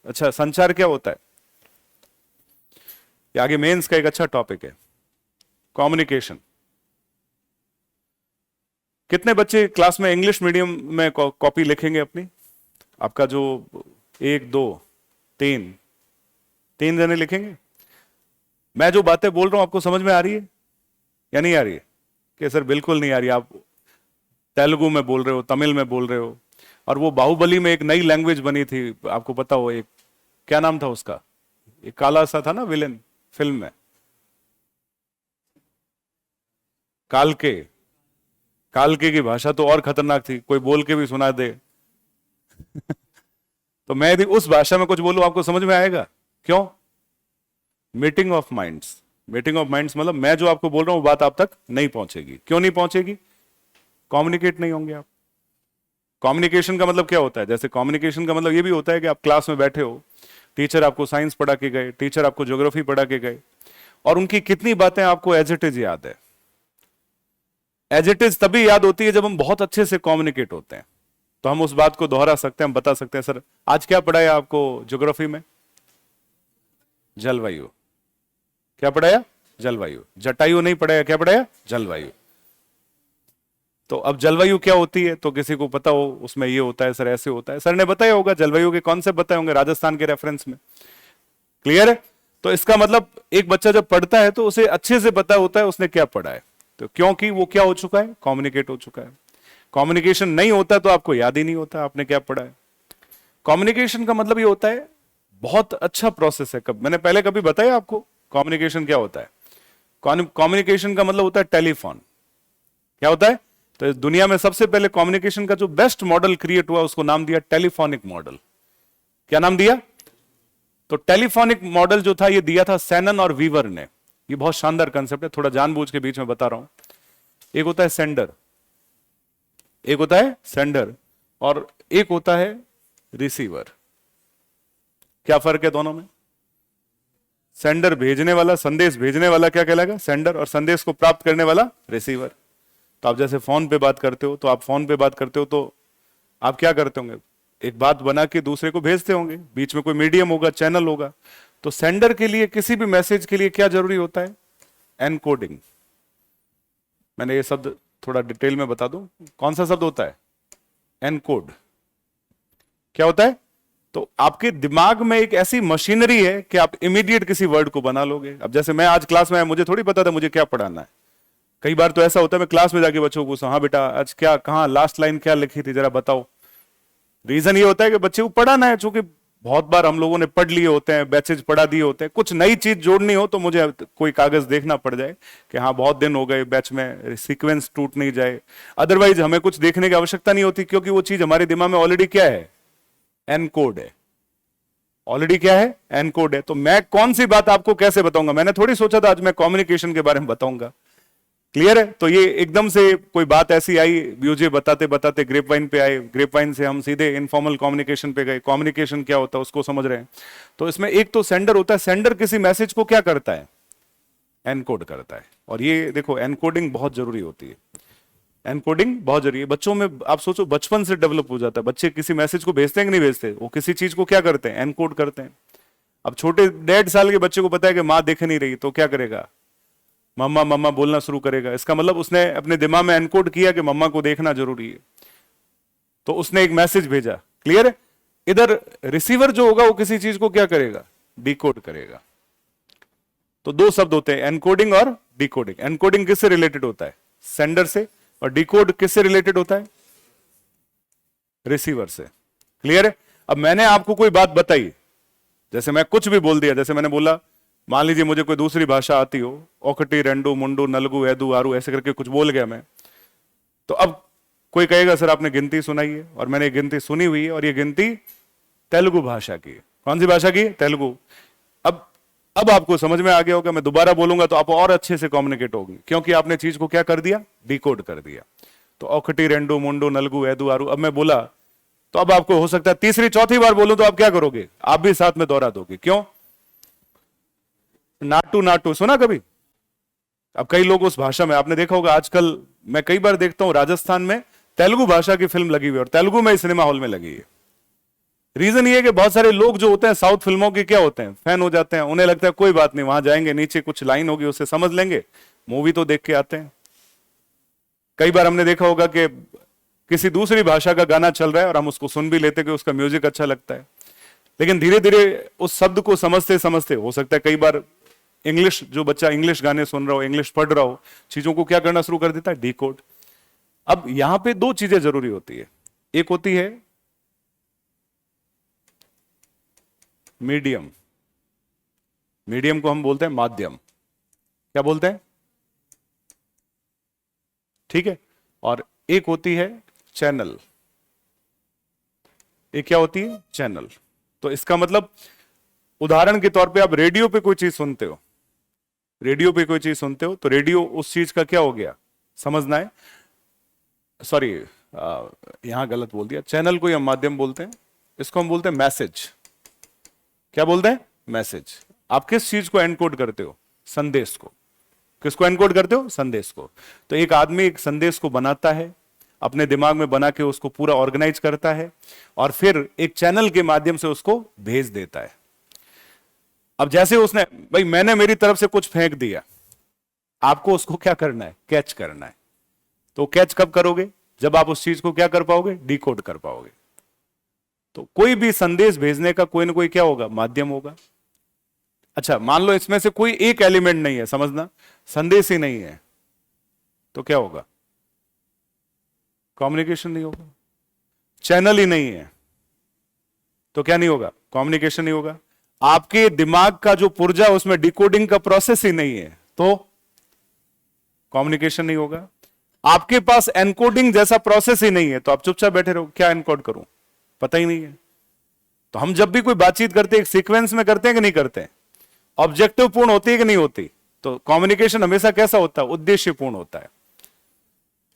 अच्छा, संचार क्या होता है? ये आगे मेंस का एक अच्छा टॉपिक है, कम्युनिकेशन। कितने बच्चे क्लास में इंग्लिश मीडियम में कॉपी लिखेंगे अपनी? आपका जो एक दो तीन, तीन जने लिखेंगे। मैं जो बातें बोल रहा हूं आपको समझ में आ रही है या नहीं आ रही है? कि सर बिल्कुल नहीं आ रही। आप तेलुगु में बोल रहे हो, तमिल में बोल रहे हो। और वो बाहुबली में एक नई लैंग्वेज बनी थी, आपको पता हो, एक क्या नाम था उसका, एक काला सा था ना विलेन फिल्म में, कालके। कालके की भाषा तो और खतरनाक थी, कोई बोल के भी सुना दे। तो मैं यदि उस भाषा में कुछ बोलूं आपको समझ में आएगा? क्यों? Meeting of minds. Meeting of minds मतलब मैं जो आपको बोल रहा हूं वो बात आप तक नहीं पहुंचेगी। क्यों नहीं पहुंचेगी? कम्युनिकेट नहीं होंगे आप। कम्युनिकेशन का मतलब क्या होता है? जैसे कम्युनिकेशन का मतलब ये भी होता है कि आप क्लास में बैठे हो, टीचर आपको साइंस पढ़ा के गए, टीचर आपको ज्योग्राफी पढ़ा के गए, और उनकी कितनी बातें आपको एज इट इज याद है। एज इट इज तभी याद होती है जब हम बहुत अच्छे से कम्युनिकेट होते हैं, तो हम उस बात को दोहरा सकते हैं, हम बता सकते हैं सर आज क्या पढ़ाया आपको ज्योग्राफी में? जलवायु। क्या पढ़ाया? जलवायु। जटायु नहीं पढ़ाया, क्या पढ़ाया? जलवायु। तो अब जलवायु क्या होती है तो किसी को पता हो, उसमें ये होता है सर, ऐसे होता है। सर ने बताया होगा, जलवायु के कॉन्सेप्ट बताए होंगे राजस्थान के रेफरेंस में। क्लियर है? तो इसका मतलब एक बच्चा जब पढ़ता है तो उसे अच्छे से पता होता है उसने क्या पढ़ा है, तो क्योंकि वो क्या हो चुका है? कम्युनिकेट हो चुका है। कम्युनिकेशन नहीं होता तो आपको याद ही नहीं होता आपने क्या पढ़ा है। कम्युनिकेशन का मतलब ये होता है, बहुत अच्छा प्रोसेस है। मैंने पहले कभी बताया आपको कम्युनिकेशन क्या होता है? कम्युनिकेशन का मतलब होता है टेलीफोन। क्या होता है? तो इस दुनिया में सबसे पहले कम्युनिकेशन का जो बेस्ट मॉडल क्रिएट हुआ उसको नाम दिया टेलीफोनिक मॉडल। क्या नाम दिया? तो टेलीफोनिक मॉडल जो था ये दिया था सैनन और वीवर ने। ये बहुत शानदार कंसेप्ट है, थोड़ा जानबूझ के बीच में बता रहा हूं। एक होता है सेंडर, एक होता है सेंडर, और एक होता है रिसीवर। क्या फर्क है दोनों में? सेंडर भेजने वाला, संदेश भेजने वाला क्या कहलाएगा? सेंडर। और संदेश को प्राप्त करने वाला रिसीवर। तो आप जैसे फोन पे बात करते हो, तो आप फोन पे बात करते हो तो आप क्या करते होंगे? एक बात बना के दूसरे को भेजते होंगे, बीच में कोई मीडियम होगा, चैनल होगा। तो सेंडर के लिए किसी भी मैसेज के लिए क्या जरूरी होता है? एनकोडिंग। मैंने ये शब्द थोड़ा डिटेल में बता दूं, कौन सा शब्द होता है? एनकोड। क्या होता है? तो आपके दिमाग में एक ऐसी मशीनरी है कि आप इमीडिएट किसी वर्ड को बना लोगे। अब जैसे मैं आज क्लास में आया, मुझे थोड़ी पता था मुझे क्या पढ़ाना है। कई बार तो ऐसा होता है मैं क्लास में जाके बच्चों को पूछता हूं, हाँ बेटा आज क्या, कहाँ लास्ट लाइन क्या लिखी थी जरा बताओ। रीजन ये होता है कि बच्चे को पढ़ाना है, चूंकि बहुत बार हम लोगों ने पढ़ लिए होते हैं, बैचेज पढ़ा दिए होते हैं। कुछ नई चीज जोड़नी हो तो मुझे कोई कागज देखना पड़ जाए कि हाँ बहुत दिन हो गए बैच में, सीक्वेंस टूट नहीं जाए। अदरवाइज हमें कुछ देखने की आवश्यकता नहीं होती, क्योंकि वो चीज हमारे दिमाग में ऑलरेडी क्या है? एनकोड है। ऑलरेडी क्या है? एनकोड है। तो मैं कौन सी बात आपको कैसे बताऊंगा? मैंने थोड़ी सोचा था आज मैं कम्युनिकेशन के बारे में बताऊंगा। क्लियर है? तो ये एकदम से कोई बात ऐसी आई, मुझे बताते बताते ग्रेप वाइन पे आए, ग्रेप वाइन से हम सीधे इनफॉर्मल कम्युनिकेशन पे गए। कम्युनिकेशन क्या होता है उसको समझ रहे हैं। तो इसमें एक तो सेंडर होता है, सेंडर किसी मैसेज को क्या करता है? एनकोड करता है। और ये देखो एनकोडिंग बहुत जरूरी होती है। एनकोडिंग बहुत जरूरी है। बच्चों में आप सोचो बचपन से डेवलप हो जाता है। बच्चे किसी मैसेज को भेजते हैं कि नहीं भेजते? वो किसी चीज को क्या करते हैं? एनकोड करते हैं। अब छोटे 1.5 साल के बच्चे को पता है कि मां देख नहीं रही, तो क्या करेगा? मम्मा मम्मा बोलना शुरू करेगा। इसका मतलब उसने अपने दिमाग में एनकोड किया कि मम्मा को देखना जरूरी है, तो उसने एक मैसेज भेजा। क्लियर है? इधर रिसीवर जो होगा वो किसी चीज को क्या करेगा? डिकोड करेगा। तो दो शब्द होते हैं, एनकोडिंग और डिकोडिंग। एनकोडिंग किससे रिलेटेड होता है? सेंडर से। और डिकोड किससे रिलेटेड होता है? रिसीवर से। क्लियर है? अब मैंने आपको कोई बात बताई, जैसे मैं कुछ भी बोल दिया, जैसे मैंने बोला मान लीजिए मुझे कोई दूसरी भाषा आती हो, ओकटी रेंडू मुंडू नलगू एदू आरू ऐसे करके कुछ बोल गया मैं, तो अब कोई कहेगा सर आपने गिनती सुनाई है, और मैंने गिनती सुनी हुई है, और ये गिनती तेलुगु भाषा की है। कौन सी भाषा की? तेलुगु। अब आपको समझ में आ गया होगा, मैं दोबारा बोलूंगा तो आप और अच्छे से कम्युनिकेट होगी, क्योंकि आपने चीज को क्या कर दिया? डिकोड कर दिया। तो ओकटी रेंडू मुंडू नलगू एदू आरू, अब मैं बोला तो अब आपको हो सकता है तीसरी चौथी बार बोलूं तो आप क्या करोगे? आप भी साथ में दोहरा दोगे। क्यों? नाटू नाटू सुना कभी? अब कई लोग उस भाषा में, आपने देखा होगा आजकल मैं कई बार देखता हूं राजस्थान में तेलुगु भाषा की फिल्म लगी हुई है, और तेलुगु में ही सिनेमा हॉल में लगी है। रीजन ये है कि बहुत सारे लोग जो होते हैं साउथ फिल्मों के क्या होते हैं, फैन हो जाते हैं, उन्हें लगता है कोई बात नहीं, वहां जाएंगे नीचे कुछ लाइन होगी उसे समझ लेंगे, मूवी तो देख के आते हैं। कई बार हमने देखा होगा कि किसी दूसरी भाषा का गाना चल रहा है और हम उसको सुन भी लेते कि उसका म्यूजिक अच्छा लगता है, लेकिन धीरे धीरे उस शब्द को समझते समझते हो सकता है कई बार इंग्लिश, जो बच्चा इंग्लिश गाने सुन रहा हो, इंग्लिश पढ़ रहा हो, चीजों को क्या करना शुरू कर देता है, डिकोड। अब यहां पे दो चीजें जरूरी होती है, एक होती है मीडियम, मीडियम को हम बोलते हैं माध्यम, क्या बोलते हैं, ठीक है, और एक होती है चैनल, एक क्या होती है, चैनल। तो इसका मतलब उदाहरण के तौर पे आप रेडियो पे कोई चीज सुनते हो, रेडियो पे कोई चीज सुनते हो तो रेडियो उस चीज का क्या हो गया, समझना है, सॉरी यहां गलत बोल दिया, चैनल को हम माध्यम बोलते हैं, इसको हम बोलते हैं मैसेज, क्या बोलते हैं, मैसेज। आप किस चीज को एनकोड करते हो, संदेश को, किसको एनकोड करते हो, संदेश को। तो एक आदमी एक संदेश को बनाता है, अपने दिमाग में बना के उसको पूरा ऑर्गेनाइज करता है और फिर एक चैनल के माध्यम से उसको भेज देता है। अब जैसे उसने, भाई मैंने मेरी तरफ से कुछ फेंक दिया, आपको उसको क्या करना है, कैच करना है। तो कैच कब करोगे, जब आप उस चीज को क्या कर पाओगे, डिकोड कर पाओगे। तो कोई भी संदेश भेजने का कोई ना कोई क्या होगा, माध्यम होगा। अच्छा मान लो इसमें से कोई एक एलिमेंट नहीं है, समझना, संदेश ही नहीं है, तो क्या होगा, कम्युनिकेशन नहीं होगा। चैनल ही नहीं है तो क्या नहीं होगा, कम्युनिकेशन नहीं होगा। आपके दिमाग का जो पुर्जा उसमें डिकोडिंग का प्रोसेस ही नहीं है तो कम्युनिकेशन नहीं होगा। आपके पास एनकोडिंग जैसा प्रोसेस ही नहीं है तो आप चुपचाप बैठे रहो, क्या एनकोड करूं, पता ही नहीं है। तो हम जब भी कोई बातचीत करते हैं एक सीक्वेंस में करते हैं कि नहीं करते हैं, ऑब्जेक्टिव पूर्ण होती है कि नहीं होती। तो कम्युनिकेशन हमेशा कैसा होता है, उद्देश्यपूर्ण होता है।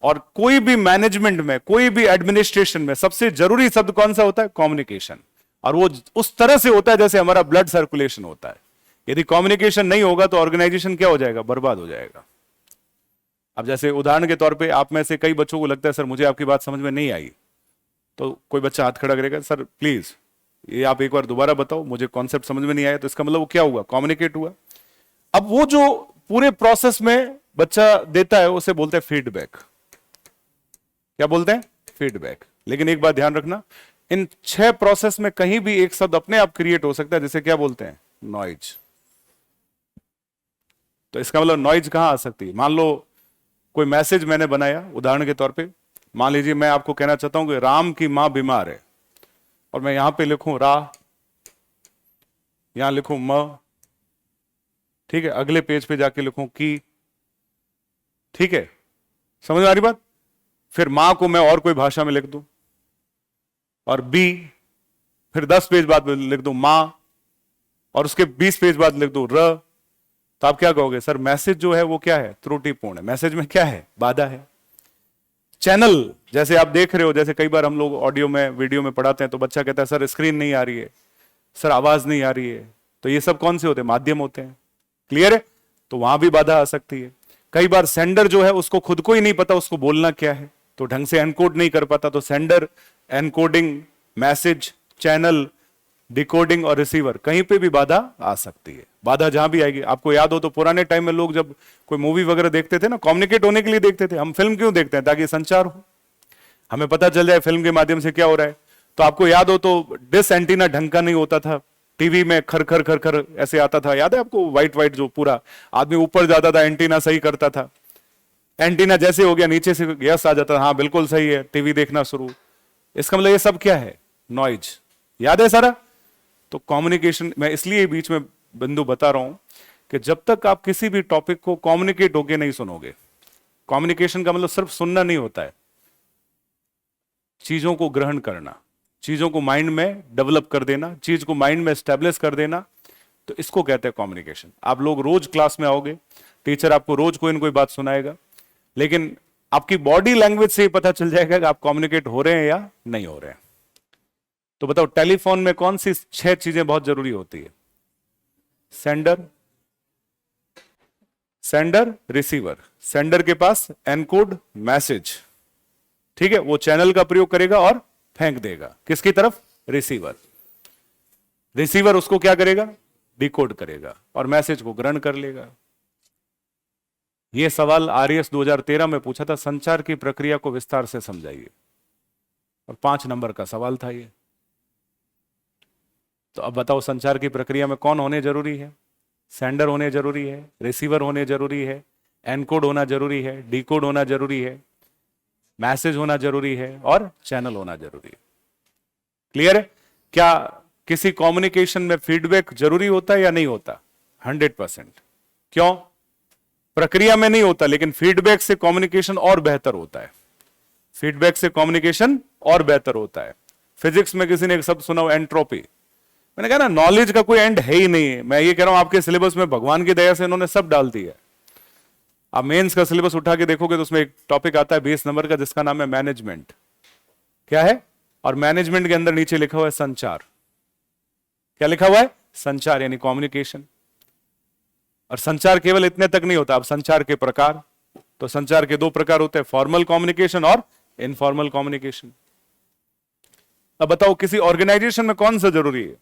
और कोई भी मैनेजमेंट में, कोई भी एडमिनिस्ट्रेशन में सबसे जरूरी शब्द कौन सा होता है, कम्युनिकेशन। और वो उस तरह से होता है जैसे हमारा ब्लड सर्कुलेशन होता है। यदि कम्युनिकेशन नहीं होगा तो ऑर्गेनाइजेशन क्या हो जाएगा, बर्बाद हो जाएगा। अब जैसे उदाहरण के तौर पे आप में से कई बच्चों को लगता है सर मुझे आपकी बात समझ में नहीं आई, तो कोई बच्चा हाथ खड़ा करेगा, सर प्लीज ये आप एक बार दोबारा बताओ, मुझे कॉन्सेप्ट समझ में नहीं आया। तो इसका मतलब वो क्या हुआ, कम्युनिकेट हुआ। अब वो जो पूरे प्रोसेस में बच्चा देता है उसे बोलते हैं फीडबैक, क्या बोलते हैं, फीडबैक। लेकिन एक बात ध्यान रखना, इन 6 प्रोसेस में कहीं भी एक शब्द अपने आप क्रिएट हो सकता है जिसे क्या बोलते हैं, नॉइज। तो इसका मतलब नॉइज कहां आ सकती है, मान लो कोई मैसेज मैंने बनाया, उदाहरण के तौर पे मान लीजिए मैं आपको कहना चाहता हूं कि राम की मां बीमार है, और मैं यहां पे लिखूं रा, यहां लिखूं म, ठीक है, अगले पेज पे जाके लिखूं की, ठीक है, समझ में आ रही बात। फिर मां को मैं और कोई भाषा में लिख दूं, और बी, फिर 10 पेज बाद लिख दूं मां, और उसके 20 पेज बाद लिख दूं र। तो आप क्या कहोगे, सर मैसेज जो है वो क्या है, त्रुटिपूर्ण है, मैसेज में क्या है, बाधा है। चैनल, जैसे आप देख रहे हो, जैसे कई बार हम लोग ऑडियो में, वीडियो में पढ़ाते हैं तो बच्चा कहता है सर स्क्रीन नहीं आ रही है, सर आवाज नहीं आ रही है। तो ये सब कौन से होते हैं, माध्यम होते हैं। क्लियर है। तो वहां भी बाधा आ सकती है। कई बार सेंडर जो है उसको खुद को ही नहीं पता उसको बोलना क्या है, तो ढंग से एनकोड नहीं कर पाता। तो sender, encoding, message, channel, decoding और रिसीवर, कहीं पे भी बाधा आ सकती है। बाधा जहां भी आएगी, आपको याद हो तो पुराने टाइम में लोग जब कोई मूवी वगैरह देखते थे ना, कम्युनिकेट होने के लिए देखते थे। हम फिल्म क्यों देखते हैं, ताकि संचार हो, हमें पता चल जाए फिल्म के माध्यम से क्या हो रहा है। तो आपको याद हो तो डिस एंटीना ढंग का नहीं होता था, टीवी में खर खर खर खर ऐसे आता था, याद है आपको, व्हाइट व्हाइट, जो पूरा आदमी ऊपर जाता था, एंटीना सही करता था। एंटीना जैसे हो गया नीचे से यस आ जाता, हाँ बिल्कुल सही है, टीवी देखना शुरू। इसका मतलब ये सब क्या है, नॉइज। याद है सारा। तो कम्युनिकेशन, मैं इसलिए बीच में बिंदु बता रहा हूं कि जब तक आप किसी भी टॉपिक को कम्युनिकेट होके नहीं सुनोगे, कम्युनिकेशन का मतलब सिर्फ सुनना नहीं होता है, चीजों को ग्रहण करना, चीजों को माइंड में डेवलप कर देना, चीज को माइंड में एस्टेब्लिश कर देना, तो इसको कहते हैं कम्युनिकेशन। आप लोग रोज क्लास में आओगे, टीचर आपको रोज कोई ना कोई बात सुनाएगा, लेकिन आपकी बॉडी लैंग्वेज से ही पता चल जाएगा कि आप कम्युनिकेट हो रहे हैं या नहीं हो रहे हैं। तो बताओ टेलीफोन में कौन सी 6 चीजें बहुत जरूरी होती है, सेंडर, सेंडर, रिसीवर। सेंडर के पास एनकोड मैसेज, ठीक है, वो चैनल का प्रयोग करेगा और फेंक देगा किसकी तरफ, रिसीवर। रिसीवर उसको क्या करेगा, डिकोड करेगा और मैसेज को ग्रहण कर लेगा। यह सवाल आरएएस 2013 में पूछा था, संचार की प्रक्रिया को विस्तार से समझाइए, और 5 नंबर का सवाल था ये। तो अब बताओ संचार की प्रक्रिया में कौन होने जरूरी है? सेंडर होने जरूरी है, रिसीवर होने जरूरी है, एनकोड होना जरूरी है, डिकोड होना जरूरी है, मैसेज होना जरूरी है और चैनल होना जरूरी है। क्लियर है? क्या किसी कम्युनिकेशन में फीडबैक जरूरी होता है या नहीं होता? 100%। क्यों? प्रक्रिया में नहीं होता, लेकिन फीडबैक से कम्युनिकेशन और बेहतर होता है। फीडबैक से कम्युनिकेशन और बेहतर होता है। फिजिक्स में किसी ने एक शब्द सुना हो, एंट्रोपी। मैंने कहा ना, नॉलेज का कोई एंड है ही नहीं है। मैं ये कह रहा हूं आपके सिलेबस में भगवान की दया से इन्होंने सब डाल दिया है। आप मेंस का सिलेबस उठा के देखोगे तो उसमें एक टॉपिक आता है 20 नंबर का, जिसका नाम है मैनेजमेंट। क्या है? और मैनेजमेंट के अंदर नीचे लिखा हुआ है संचार। क्या लिखा हुआ है? संचार, यानी कम्युनिकेशन। और संचार केवल इतने तक नहीं होता, अब संचार के प्रकार। तो संचार के 2 प्रकार होते हैं, फॉर्मल कम्युनिकेशन और इनफॉर्मल कम्युनिकेशन। अब बताओ किसी ऑर्गेनाइजेशन में कौन सा जरूरी है,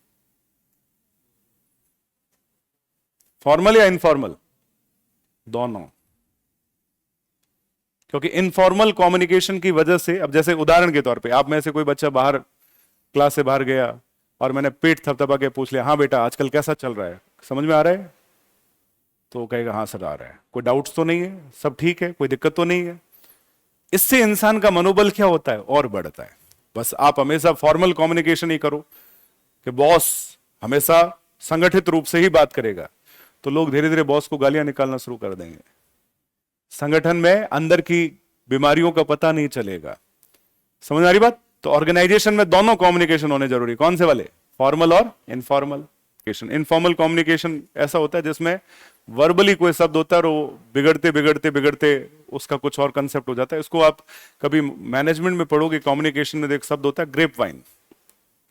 फॉर्मल या इनफॉर्मल? दोनों। क्योंकि इनफॉर्मल कम्युनिकेशन की वजह से, अब जैसे उदाहरण के तौर पे आप में से कोई बच्चा बाहर, क्लास से बाहर गया और मैंने पेट थपथपा के पूछ लिया, हाँ बेटा आजकल कैसा चल रहा है, समझ में आ रहा है? तो वो कहेगा हाँ सर आ रहा है, कोई डाउट्स तो नहीं है, सब ठीक है, कोई दिक्कत तो नहीं है। इससे इंसान का मनोबल क्या होता है? और बढ़ता है। बस आप हमेशा फॉर्मल कम्युनिकेशन ही करो कि बॉस हमेशा संगठित रूप से ही बात करेगा, तो लोग धीरे धीरे बॉस को गालियां निकालना शुरू कर देंगे। संगठन में अंदर की बीमारियों का पता नहीं चलेगा। समझ आ रही बात? तो ऑर्गेनाइजेशन में दोनों कम्युनिकेशन होने जरूरी। कौन से वाले? फॉर्मल और इनफॉर्मल। इनफॉर्मल कम्युनिकेशन ऐसा होता है जिसमें वर्बली कोई शब्द होता है और वो बिगड़ते बिगड़ते बिगड़ते उसका कुछ और कंसेप्ट हो जाता है। इसको आप कभी मैनेजमेंट में पढ़ोगे, कम्युनिकेशन में एक शब्द होता है ग्रेप वाइन।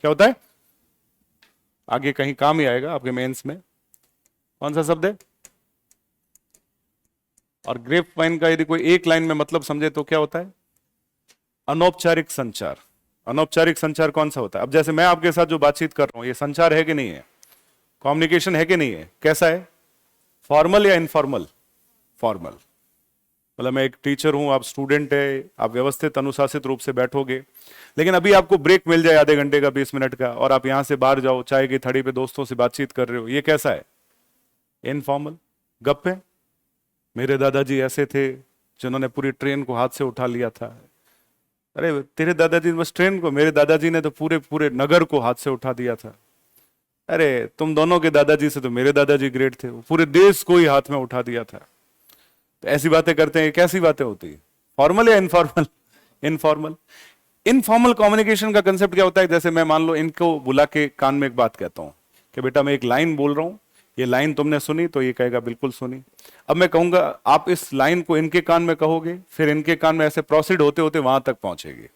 क्या होता है? आगे कहीं काम ही आएगा आपके मेंस में। कौन सा शब्द है? और ग्रेप वाइन का यदि कोई एक लाइन में मतलब समझे तो क्या होता है? अनौपचारिक संचार। अनौपचारिक संचार कौन सा होता है? अब जैसे मैं आपके साथ जो बातचीत कर रहा हूं, ये संचार है कि नहीं है? कम्युनिकेशन है कि नहीं है? कैसा है? फॉर्मल या इनफॉर्मल? फॉर्मल। मतलब मैं एक टीचर हूं, आप स्टूडेंट है, आप व्यवस्थित अनुशासित रूप से बैठोगे, लेकिन अभी आपको ब्रेक मिल जाए आधे घंटे का, 20 मिनट का, और आप यहां से बाहर जाओ, चाय की थड़ी पे दोस्तों से बातचीत कर रहे हो, ये कैसा है? इनफॉर्मल। गप्पे। मेरे दादाजी ऐसे थे जिन्होंने पूरी ट्रेन को हाथ से उठा लिया था। अरे तेरे दादाजी बस ट्रेन को, मेरे दादाजी ने तो पूरे पूरे नगर को हाथ से उठा दिया था। अरे तुम दोनों के दादाजी से तो मेरे दादाजी ग्रेट थे, वो पूरे देश को ही हाथ में उठा दिया था। तो ऐसी बातें करते हैं, कैसी बातें होती है? फॉर्मल या इनफॉर्मल? इनफॉर्मल। इनफॉर्मल कम्युनिकेशन का कंसेप्ट क्या होता है? जैसे मैं मान लो इनको बुला के कान में एक बात कहता हूं कि बेटा मैं एक लाइन बोल रहा हूं, ये लाइन तुमने सुनी? तो ये कहेगा बिल्कुल सुनी। अब मैं कहूंगा आप इस लाइन को इनके कान में कहोगे, फिर इनके कान में, ऐसे प्रोसीड होते होते वहां तक पहुंचेगी।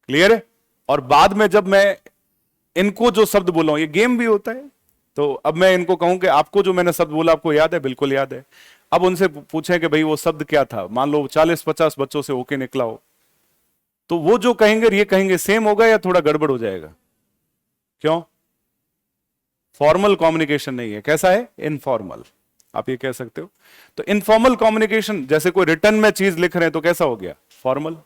क्लियर है? और बाद में जब मैं इनको जो शब्द बोला हूं, ये गेम भी होता है, तो अब मैं इनको कहूं कि आपको जो मैंने शब्द बोला आपको याद है? बिल्कुल याद है। अब उनसे पूछें कि भाई वो शब्द क्या था, मान लो 40-50 बच्चों से होके निकला हो, तो वो जो कहेंगे ये कहेंगे सेम होगा या थोड़ा गड़बड़ हो जाएगा? क्यों? फॉर्मल कम्युनिकेशन नहीं है। कैसा है? इनफॉर्मल। आप ये कह सकते हो। तो इनफॉर्मल कम्युनिकेशन, जैसे कोई रिटर्न में चीज लिख रहे हैं तो कैसा हो गया? फॉर्मल।